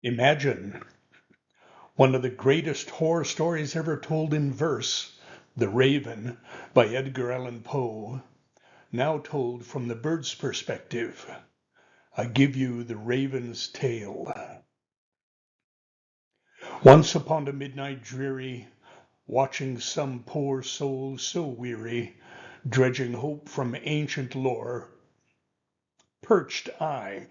Imagine one of the greatest horror stories ever told in verse, The Raven by Edgar Allan Poe, now told from the bird's perspective. I give you the raven's tale. Once upon a midnight dreary, watching some poor soul so weary, dredging hope from ancient lore, perched I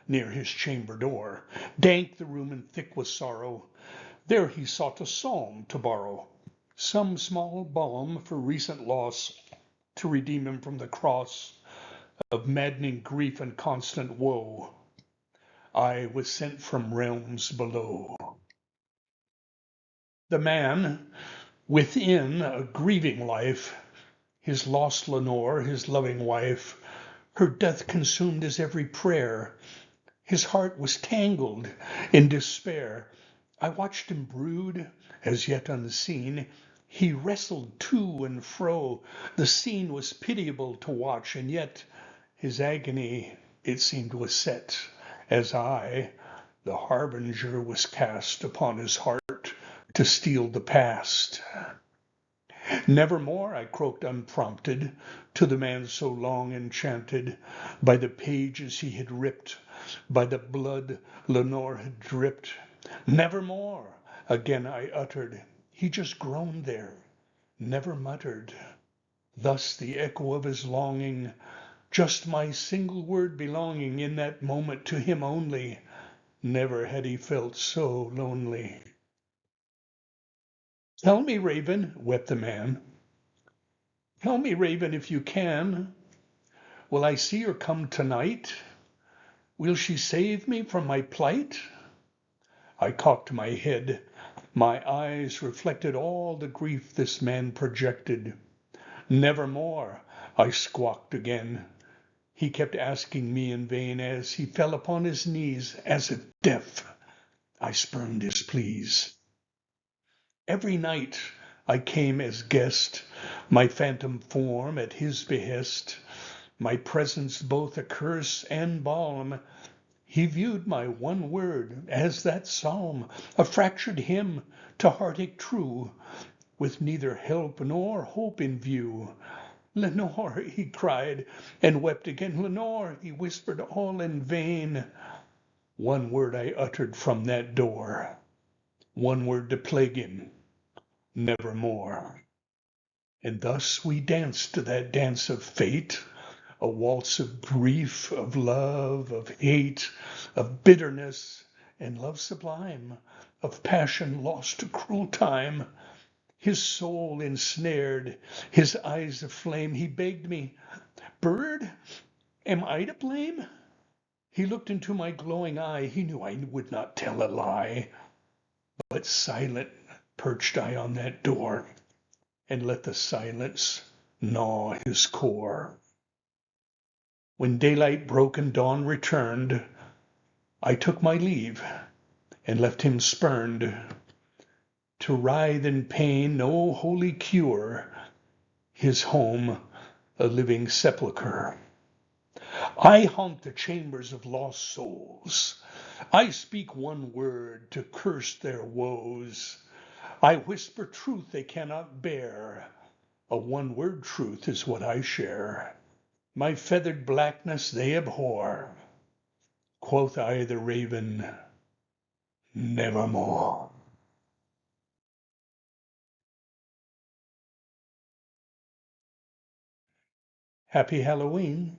near his chamber door. Dank the room and thick with sorrow, there he sought a psalm to borrow, some small balm for recent loss, to redeem him from the cross of maddening grief and constant woe. I was sent from realms below. The man within a grieving life, his lost Lenore, his loving wife, her death consumed his every prayer. His heart was tangled in despair. I watched him brood, as yet unseen. He wrestled to and fro. The scene was pitiable to watch, and yet his agony, it seemed, was set, as I, the harbinger, was cast upon his heart to steal the past. Nevermore, I croaked unprompted to the man so long enchanted by the pages he had ripped, by the blood Lenore had dripped. Nevermore, again I uttered. He just groaned there, never muttered. Thus the echo of his longing, just my single word belonging in that moment to him only. Never had he felt so lonely. Tell me, Raven, wept the man. Tell me, Raven, if you can, will I see her come tonight? Will she save me from my plight? I cocked my head. My eyes reflected all the grief this man projected. Nevermore, I squawked again. He kept asking me in vain as he fell upon his knees, as if deaf. I spurned his pleas. Every night I came as guest, my phantom form at his behest, my presence both a curse and balm. He viewed my one word as that psalm, a fractured hymn to heartache true, with neither help nor hope in view. Lenore, he cried, and wept again. Lenore, he whispered, all in vain. One word I uttered from that door, one word to plague him, nevermore. And thus we danced to that dance of fate, a waltz of grief, of love, of hate, of bitterness and love sublime, of passion lost to cruel time. His soul ensnared, his eyes aflame, he begged me, bird, am I to blame? He looked into my glowing eye, he knew I would not tell a lie. But silent perched I on that door, and let the silence gnaw his core. When daylight broke and dawn returned, I took my leave and left him spurned, to writhe in pain no holy cure, his home a living sepulchre. I haunt the chambers of lost souls. I speak one word to curse their woes. I whisper truth they cannot bear. A one-word truth is what I share. My feathered blackness they abhor. Quoth I, the raven, nevermore. Happy Halloween.